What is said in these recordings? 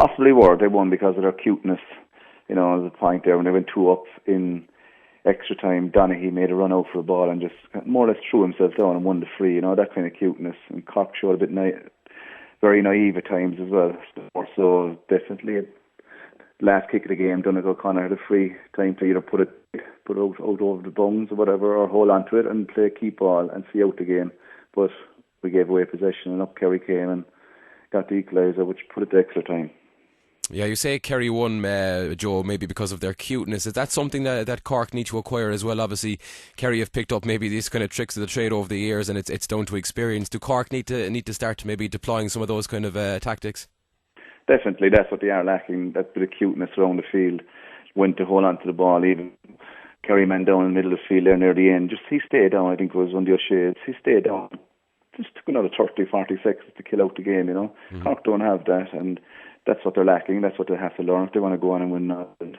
Possibly were. They won because of their cuteness. You know, the point there when they went 2 up in extra time, Donaghy made a run out for a ball and just more or less threw himself down and won the free. You know, that kind of cuteness. And Cork showed a bit very naive at times as well. So definitely, last kick of the game, Donegal O'Connor had a free time to either put it out over the bones or whatever, or hold on to it and play keep ball and see out the game. But we gave away possession, and up Kerry came and got the equaliser, which put it to extra time. Yeah, you say Kerry won, Joe, maybe because of their cuteness. Is that something that Cork need to acquire as well? Obviously, Kerry have picked up maybe these kind of tricks of the trade over the years, and it's down to experience. Do Cork need to start maybe deploying some of those kind of tactics? Definitely, that's what they are lacking. That bit of cuteness around the field, when to hold on to the ball, even Kerry man down in the middle of the field there near the end. Just he stayed down. I think it was one of the O'Shea's. He stayed down. Just took another 30, 40 seconds to kill out the game. You know, Cork don't have that, and that's what they're lacking. That's what they have to learn if they want to go on and win Ireland.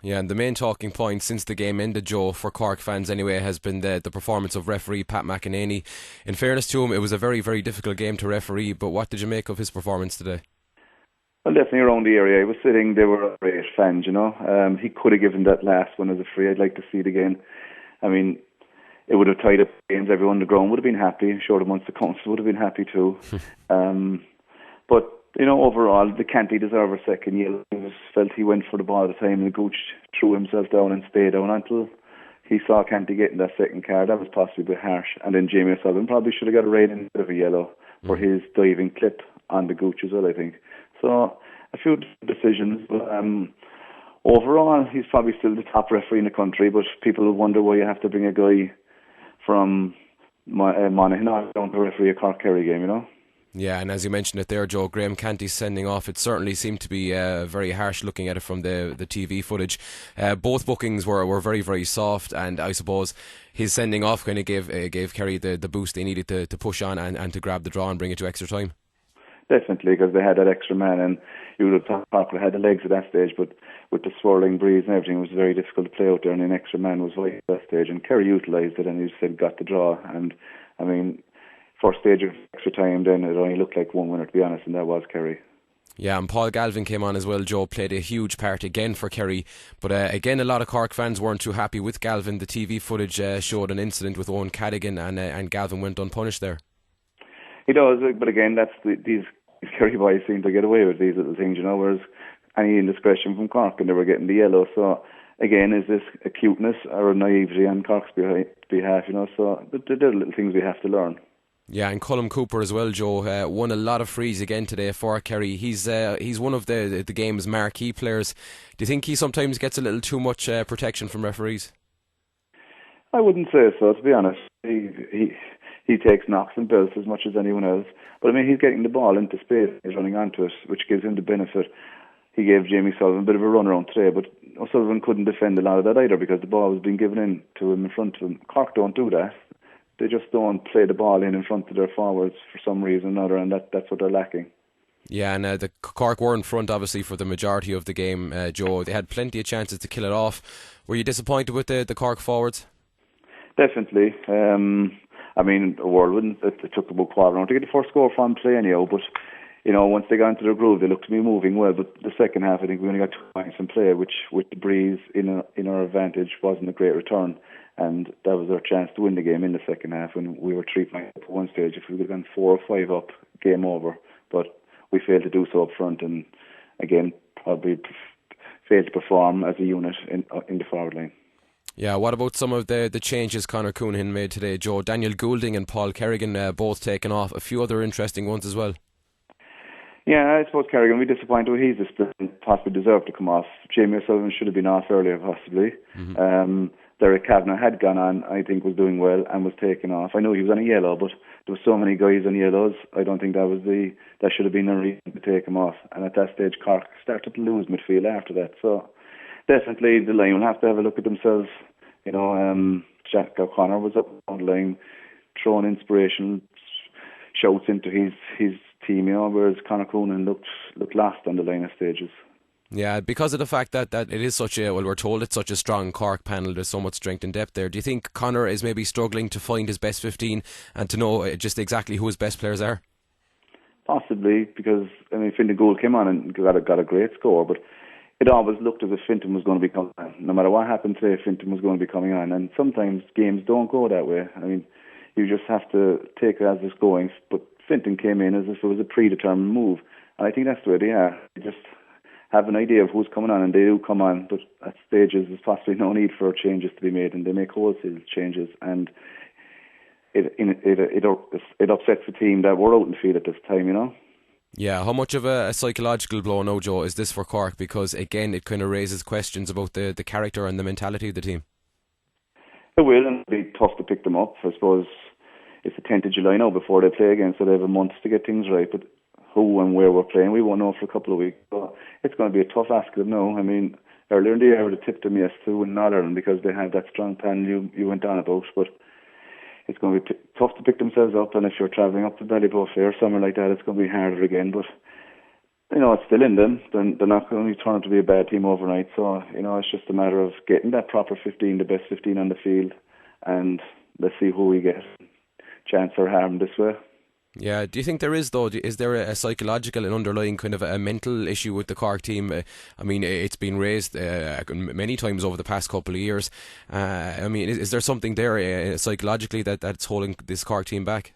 Yeah, and the main talking point since the game ended, Joe, for Cork fans anyway, has been the performance of referee Pat McEnany. In fairness to him, it was a very, very difficult game to referee, but what did you make of his performance today? Well, definitely around the area. I was sitting, they were great fans, you know. He could have given that last one as a free. I'd like to see it again. I mean, it would have tied up games. Everyone on the ground would have been happy. I'm sure the Munster Council would have been happy too. But you know, overall, the Canty deserved a second yellow. He felt he went for the ball at the time, and the Gooch threw himself down and stayed down until he saw Canty getting that second card. That was possibly a bit harsh. And then Jamie O'Sullivan probably should have got a red instead of a yellow for his diving clip on the Gooch as well, I think. So, a few decisions. But overall, he's probably still the top referee in the country, but people will wonder why you have to bring a guy from Monaghan down to referee a Cork Kerry game, you know? Yeah, and as you mentioned it there, Joe, Graham Canty's sending off, it certainly seemed to be very harsh looking at it from the TV footage. Both bookings were very, very soft, and I suppose his sending off kind of gave Kerry the boost they needed to push on and to grab the draw and bring it to extra time. Definitely, because they had that extra man, and you would have thought Cork had the legs at that stage, but with the swirling breeze and everything, it was very difficult to play out there, and an extra man was vital at that stage, and Kerry utilised it, and he said got the draw. And I mean, first stage of extra time, then it only looked like one winner, to be honest, and that was Kerry. Yeah, and Paul Galvin came on as well, Joe, played a huge part again for Kerry, but again a lot of Cork fans weren't too happy with Galvin. The TV footage showed an incident with Owen Cadigan, and Galvin went unpunished there. He does, but again, that's these Kerry boys seem to get away with these little things, you know, whereas any indiscretion from Cork and they were getting the yellow. So again, is this a cuteness or a naivety on Cork's behalf, you know? So they're little things we have to learn. Yeah, and Colm Cooper as well, Joe, won a lot of frees again today for Kerry. He's one of the game's marquee players. Do you think he sometimes gets a little too much protection from referees? I wouldn't say so, to be honest. He takes knocks and belts as much as anyone else. But I mean, he's getting the ball into space, he's running onto it, which gives him the benefit. He gave Jamie Sullivan a bit of a run around today, but O'Sullivan couldn't defend a lot of that either because the ball was being given in to him in front of him. Cork don't do that. They just don't play the ball in front of their forwards for some reason or another, and that's what they're lacking. Yeah, and the Cork were in front obviously for the majority of the game, Joe. They had plenty of chances to kill it off. Were you disappointed with the Cork forwards? Definitely. I mean, the world wouldn't. It took about quarter round to get the first score from play anyhow, but you know, once they got into their groove, they looked to be moving well. But the second half, I think we only got 2 points in play, which with the breeze in our advantage wasn't a great return. And that was our chance to win the game in the second half when we were 3 points up at one stage. If we would have gone 4 or 5 up, game over. But we failed to do so up front, and again, probably failed to perform as a unit in the forward line. Yeah, what about some of the changes Conor Counihan made today, Joe? Daniel Goulding and Paul Kerrigan both taken off. A few other interesting ones as well. Yeah, I suppose Kerrigan will be disappointed with his discipline, possibly deserved to come off. Jamie O'Sullivan should have been off earlier, possibly. Joe Kavanagh had gone on, I think was doing well and was taken off. I know he was on a yellow, but there were so many guys on yellows, I don't think that should have been a reason to take him off. And at that stage, Cork started to lose midfield after that. So definitely the line will have to have a look at themselves. You know, Jack O'Connor was up on the line, throwing inspirational shouts into his team, you know, whereas Conor Counihan looked lost on the line of stages. Yeah, because of the fact that it is we're told it's such a strong Cork panel, there's so much strength and depth there. Do you think Conor is maybe struggling to find his best 15 and to know just exactly who his best players are? Possibly, because Fintan Gould came on and got a great score, but it always looked as if Fintan was going to be coming on. No matter what happened today, Fintan was going to be coming on, and sometimes games don't go that way. You just have to take it as it's going. But Fintan came in as if it was a predetermined move, and I think that's the way they are. They just have an idea of who's coming on, and they do come on, but at stages there's possibly no need for changes to be made, and they make wholesale changes, and it upsets the team that were out in the field at this time, Yeah, how much of a psychological blow now, Joe, is this for Cork? Because again, it kind of raises questions about the character and the mentality of the team. It will, and it'll be tough to pick them up. I suppose it's the 10th of July now before they play again, so they have a month to get things right. But who and where we're playing, we won't know for a couple of weeks. So it's going to be a tough ask of them now. Earlier in the year, I would have tipped them yes to win Northern Ireland because they have that strong panel you went on about. But it's going to be tough to pick themselves up, and if you're travelling up to Ballybough Fair, somewhere like that, it's going to be harder again. But it's still in them. They're not going to turn out to be a bad team overnight. So it's just a matter of getting that proper 15, the best 15 on the field, and let's see who we get. Chance or harm this way. Yeah, do you think there is, though? Is there a psychological and underlying kind of a mental issue with the Cork team? It's been raised many times over the past couple of years. Is there something there psychologically that's holding this Cork team back?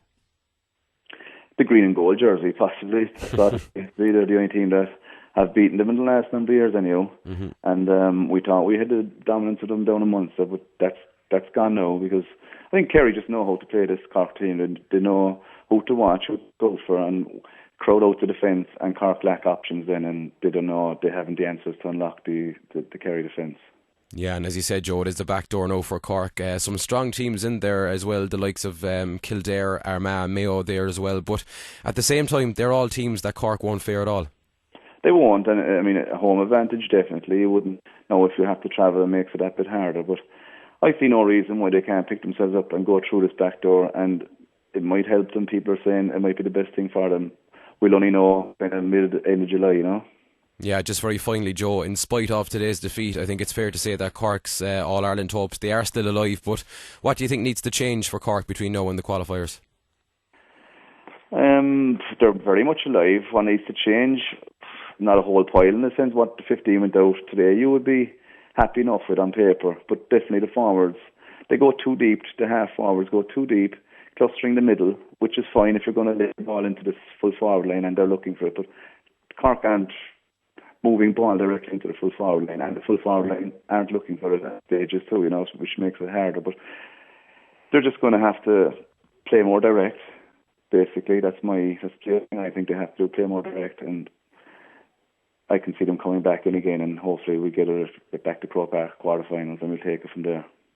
The green and gold jersey, possibly. They're the only team that have beaten them in the last number of years, anyhow. Mm-hmm. And we thought we had the dominance of them down in Munster, but that's gone now, because I think Kerry just know how to play this Cork team. They know who to watch, who to go for, and crowd out the defence, and Cork lack options then, and they don't know, they haven't the answers to unlock the Kerry defence. Yeah, and as you said, Joe, it is the back door now for Cork. Some strong teams in there as well, the likes of Kildare, Armagh, Mayo there as well, but at the same time, they're all teams that Cork won't fare at all. They won't, and a home advantage definitely. You wouldn't know if you have to travel, it makes it that bit harder, but I see no reason why they can't pick themselves up and go through this back door, and it might help them. People are saying it might be the best thing for them. We'll only know kind of end of July, Yeah, just very finally, Joe, in spite of today's defeat, I think it's fair to say that Cork's All-Ireland hopes, they are still alive, but what do you think needs to change for Cork between now and the qualifiers? They're very much alive. What needs to change? Not a whole pile in the sense what the 15 went out today. You would be happy enough with on paper, but definitely the forwards, they go too deep. The half forwards go too deep, clustering the middle, which is fine if you're going to lay the ball into the full forward line and they're looking for it, but Cork aren't moving ball directly into the full forward line, and the full forward line aren't looking for it at stages too, which makes it harder. But they're just going to have to play more direct, basically. That's the thing. I think they have to play more direct, and I can see them coming back in again, and hopefully we get back to Croke Park quarterfinals, and we'll take it from there.